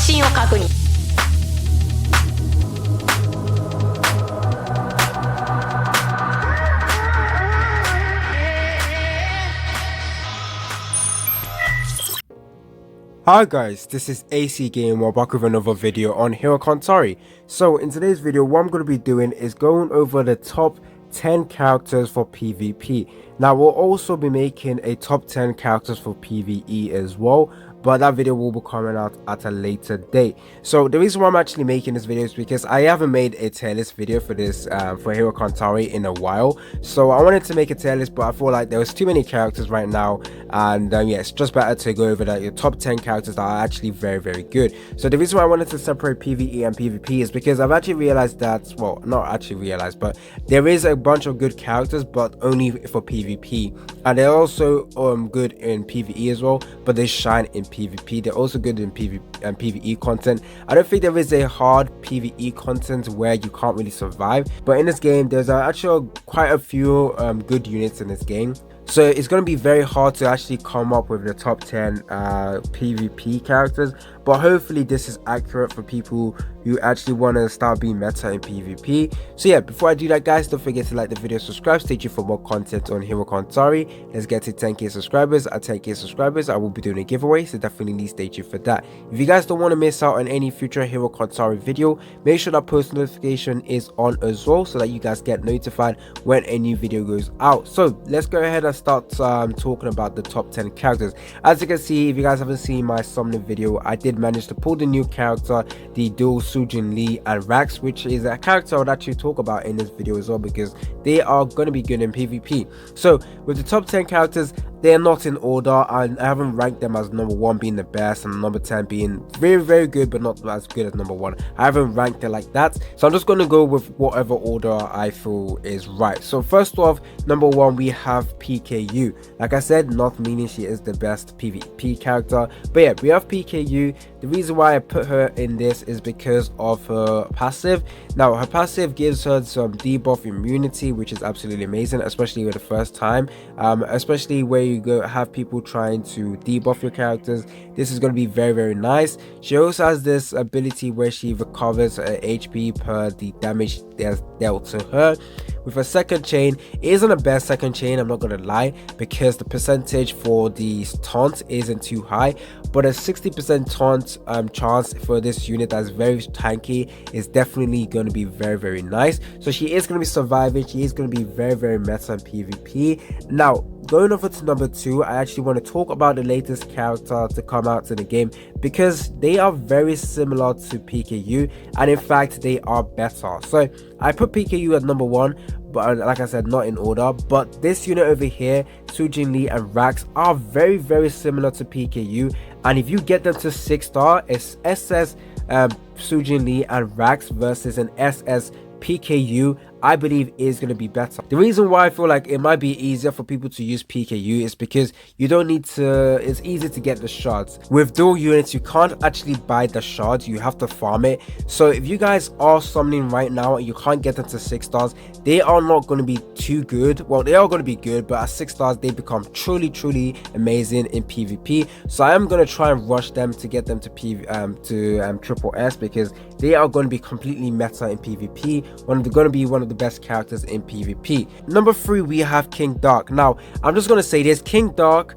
信を確認。Hi guys, this is AC Gamer back with another video on Hero Cantare. So in today's video, what I'm going to be doing is going over the top 10 characters for PvP. Now we'll also be making a top 10 characters for PvE as well, but that video will be coming out at a later date. So the reason why I'm actually making this video is because I haven't made a tier list video for this for Hero Cantare in a while. So I wanted to make a tier list, but I feel like there was too many characters right now, and yeah, it's just better to go over your top 10 characters that are actually very good. So the reason why I wanted to separate PvE and PvP is because I've actually realized that, well, not actually realized, but there is a bunch of good characters, but only for PvP, and they're also good in PvE as well, but they shine in PvP. They're also good in PvE content. I don't think there is a hard PvE content where you can't really survive, but in this game there's actually quite a few good units in this game. So it's going to be very hard to actually come up with the top 10 PvP characters, but hopefully this is accurate for people who actually want to start being meta in PvP. So yeah, before I do that guys, don't forget to like the video, subscribe, stay tuned for more content on Hero Cantare. Let's get to 10k subscribers. At 10k subscribers I will be doing a giveaway, so definitely stay tuned for that. If you guys don't want to miss out on any future Hero Cantare video, make sure that post notification is on as well, so that you guys get notified when a new video goes out. So let's go ahead and start talking about the top 10 characters. As you can see, if you guys haven't seen my summoning video, I did manage to pull the new character, the dual Sujin Lee and Rax, which is a character I would actually talk about in this video as well, because they are going to be good in PvP. So with the top 10 characters, they're not in order, and I haven't ranked them as number 1 being the best and number 10 being very good but not as good as number 1. I haven't ranked it like that, so I'm just going to go with whatever order I feel is right. So first off, number 1 we have PKU. Like I said, not meaning she is the best PvP character, but yeah, we have PKU. The reason why I put her in this is because of her passive. Now her passive gives her some debuff immunity, which is absolutely amazing, especially with the first time, especially where you go have people trying to debuff your characters. This is going to be very nice. She also has this ability where she recovers HP per the damage that's dealt to her. With a second chain, it isn't the best second chain, I'm not gonna lie, because the percentage for the taunt isn't too high, but a 60% taunt chance for this unit that's very tanky is definitely going to be very nice. So she is going to be surviving, she is going to be very meta in PvP. Now going over to number 2, I actually want to talk about the latest character to come out to the game, because they are very similar to PKU, and in fact they are better. So I put PKU at number 1, but like I said, not in order. But this unit over here, Sujin Lee and Rax, are very similar to PKU, and if you get them to 6-star, it's SS Sujin Lee and Rax versus an SS PKU, I believe is going to be better. The reason why I feel like it might be easier for people to use PKU is because you don't need to, it's easy to get the shards. With dual units, you can't actually buy the shards, you have to farm it. So if you guys are summoning right now and you can't get them to 6 stars, they are not going to be too good. Well, they are going to be good, but at 6 stars they become truly amazing in PvP. So I am going to try and rush them to get them to triple S, because they are going to be completely meta in PvP. They're going to be one of the best characters in PvP. Number 3 we have King Dark. Now I'm just going to say this: King Dark,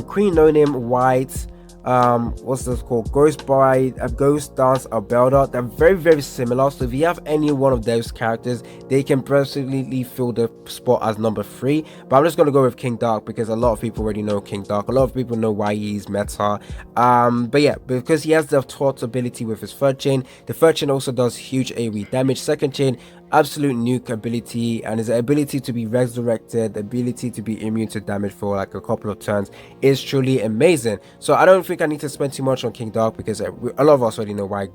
Queen No Name White, what's this called, Ghost Dance Albelda, they're very similar. So if you have any one of those characters, they can personally fill the spot as number 3. But I'm just going to go with King Dark because a lot of people already know King Dark, a lot of people know why he's meta. But yeah, because he has the taunt ability with his third chain. The third chain also does huge AoE damage. Second chain, absolute nuke ability, and his ability to be resurrected, the ability to be immune to damage for like a couple of turns is truly amazing. So I don't think I need to spend too much on King Dark, because a lot of us already know why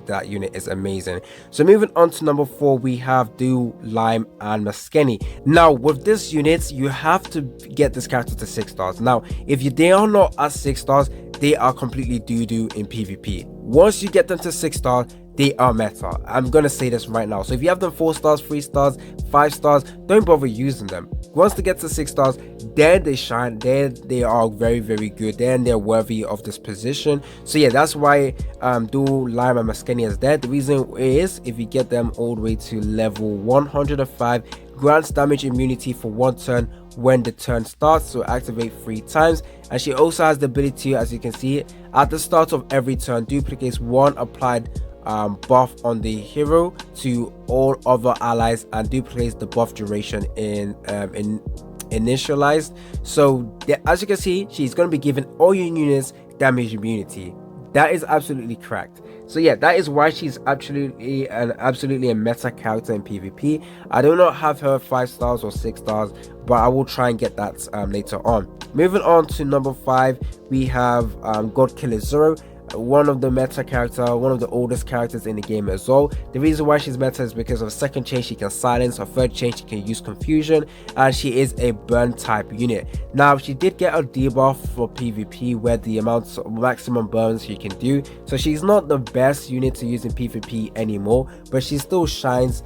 that unit is amazing. So moving on to number 4, we have Do, Lime and Maskeni. Now with this unit, you have to get this character to 6 stars. Now if they are not at 6 stars, they are completely doo-doo in PvP. Once you get them to 6 stars, they are meta. I'm gonna say this right now. So if you have them 4 stars, 3 stars, 5 stars, don't bother using them. Once they get to 6 stars, then they shine, then they are very, very good, then they're worthy of this position. So yeah, that's why dual lime and Masqueni is there. The reason is, if you get them all the way to level 105, grants damage immunity for 1 turn when the turn starts, so activate 3 times. And she also has the ability, as you can see, at the start of every turn, duplicates 1 applied buff on the hero to all other allies and duplicates the buff duration in initialized. So as you can see, she's going to be giving all your units damage immunity. That is absolutely correct. So yeah, that is why she's absolutely a meta character in PvP. I do not have her 5 stars or 6 stars, but I will try and get that later on. Moving on to number 5, we have God Killing Zoro, one of the meta character, one of the oldest characters in the game as well. The reason why she's meta is because of a second chain she can silence, her third chain she can use confusion, and she is a burn type unit. Now she did get a debuff for PvP where the amount of maximum burns she can do, so she's not the best unit to use in PvP anymore, but she still shines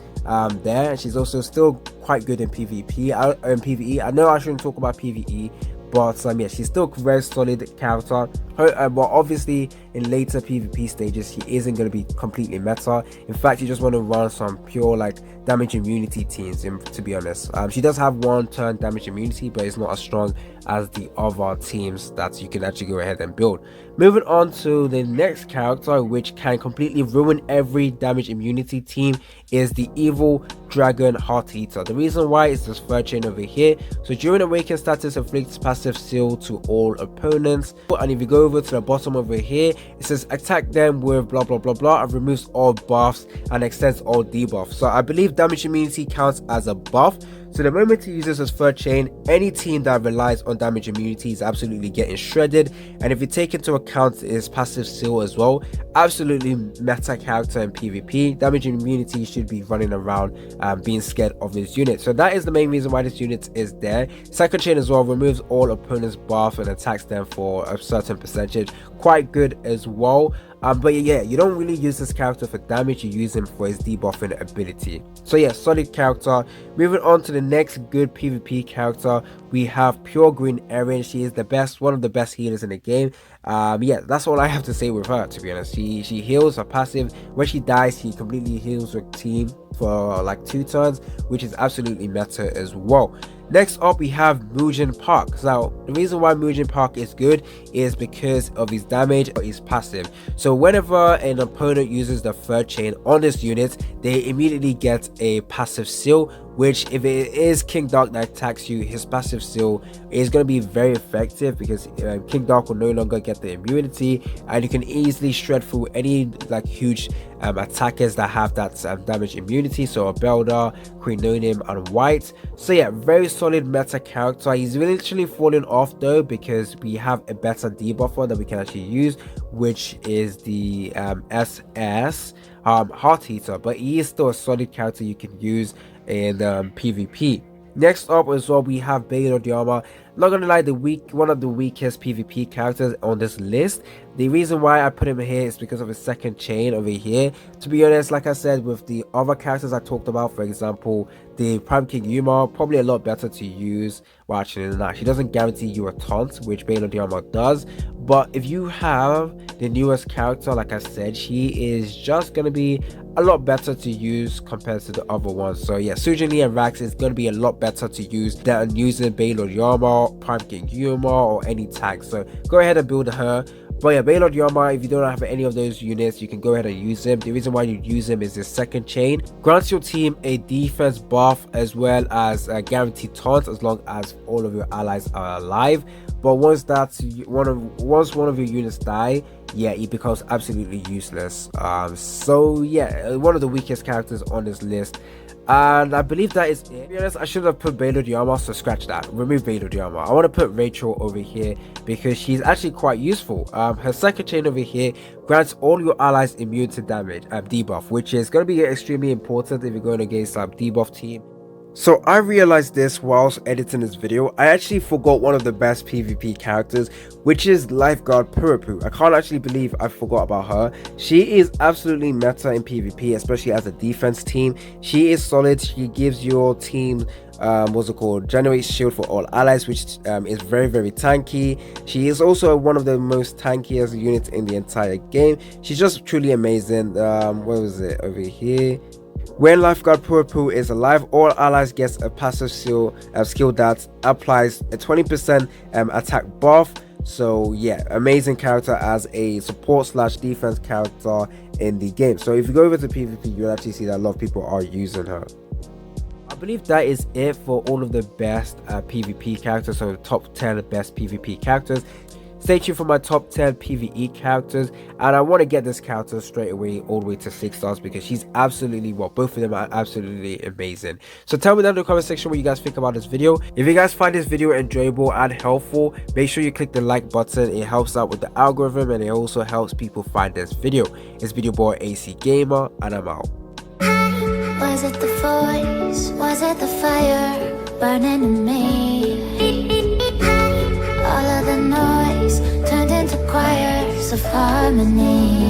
there, and she's also still quite good in PvP and PvE. I know I shouldn't talk about PvE, but yeah, she's still a very solid character. Well, obviously in later PvP stages she isn't going to be completely meta. In fact, you just want to run some pure like damage immunity teams, to be honest. She does have 1 turn damage immunity, but it's not as strong as the other teams that you can actually go ahead and build. Moving on to the next character, which can completely ruin every damage immunity team, is the evil dragon heart eater. The reason why is this third chain over here. So during awaken status, inflicts passive seal to all opponents, and if you go over to the bottom over here, it says attack them with blah blah blah blah, and removes all buffs and extends all debuffs. So I believe damage immunity counts as a buff. So the moment he uses his third chain, any team that relies on damage immunity is absolutely getting shredded. And if you take into account his passive seal as well, absolutely meta character in PvP. Damage immunity should be running around being scared of his unit. So that is the main reason why this unit is there. Second chain as well removes all opponents' buff and attacks them for a certain percentage. Quite good as well. But yeah, you don't really use this character for damage, you use him for his debuffing ability. So yeah, solid character. Moving on to the next good PvP character, we have Pure Green Erin. She is the best, one of the best healers in the game. Yeah, that's all I have to say with her, to be honest. She heals her passive. When she dies, she completely heals her team for like 2 turns, which is absolutely meta as well. Next up, we have Mujin Park. Now, the reason why Mujin Park is good is because of his damage or his passive. So whenever an opponent uses the third chain on this unit, they immediately get a passive seal, which if it is King Dark that attacks you, his passive seal is going to be very effective, because King Dark will no longer get the immunity, and you can easily shred through any like huge attackers that have that damage immunity. So Abelda, Queen Nonim, and White. So yeah, very solid meta character. He's literally falling off though, because we have a better debuffer that we can actually use, which is the SS Heart Eater, but he is still a solid character you can use in PvP. Next up as well, we have Baylor Diama. Not gonna lie, one of the weakest PvP characters on this list. The reason why I put him here is because of his second chain over here. To be honest, like I said, with the other characters I talked about, for example, the Prime King Yuma, probably a lot better to use. Well, actually not. She doesn't guarantee you a taunt, which Baylor Diama does. But if you have the newest character, like I said, she is just gonna be a lot better to use compared to the other ones. So yeah, Sujin and Rax is gonna be a lot better to use than using Baylor Yama, Prime King Yuma, or any tag. So go ahead and build her. But yeah, Baylor Yama, if you don't have any of those units, you can go ahead and use him. The reason why you use him is his second chain grants your team a defense buff as well as a guaranteed taunt as long as all of your allies are alive. But once one of your units die, yeah, he becomes absolutely useless. So yeah, one of the weakest characters on this list. And I believe that is it. To be honest, I should have put Baylor Diama, so scratch that. Remove Baylor Diama. I want to put Rachel over here because she's actually quite useful. Her second chain over here grants all your allies immune to damage debuff, which is going to be extremely important if you're going against a debuff team. So I realized this whilst editing this video. I actually forgot one of the best PvP characters, which is Lifeguard Purapu. I can't actually believe I forgot about her. She is absolutely meta in PvP, especially as a defense team. She is solid. She gives your team what's it called, generates shield for all allies, which is very tanky. She is also one of the most tankiest units in the entire game. She's just truly amazing. What was it over here? When Lifeguard Purapu is alive, all allies gets a passive skill that applies a 20% attack buff. So yeah, amazing character as a support slash defense character in the game. So if you go over to PvP, you'll actually see that a lot of people are using her. I believe that is it for all of the best PvP characters, so the top 10 best PvP characters. Stay tuned for my top 10 PvE characters, and I want to get this character straight away all the way to 6 stars because she's absolutely, well, both of them are absolutely amazing. So tell me down in the comment section what you guys think about this video. If you guys find this video enjoyable and helpful, make sure you click the like button. It helps out with the algorithm and it also helps people find this video. It's video boy AC Gamer, and I'm out. Was it the voice? Was it the fire burning in me? All of the noise turned into choirs of harmony.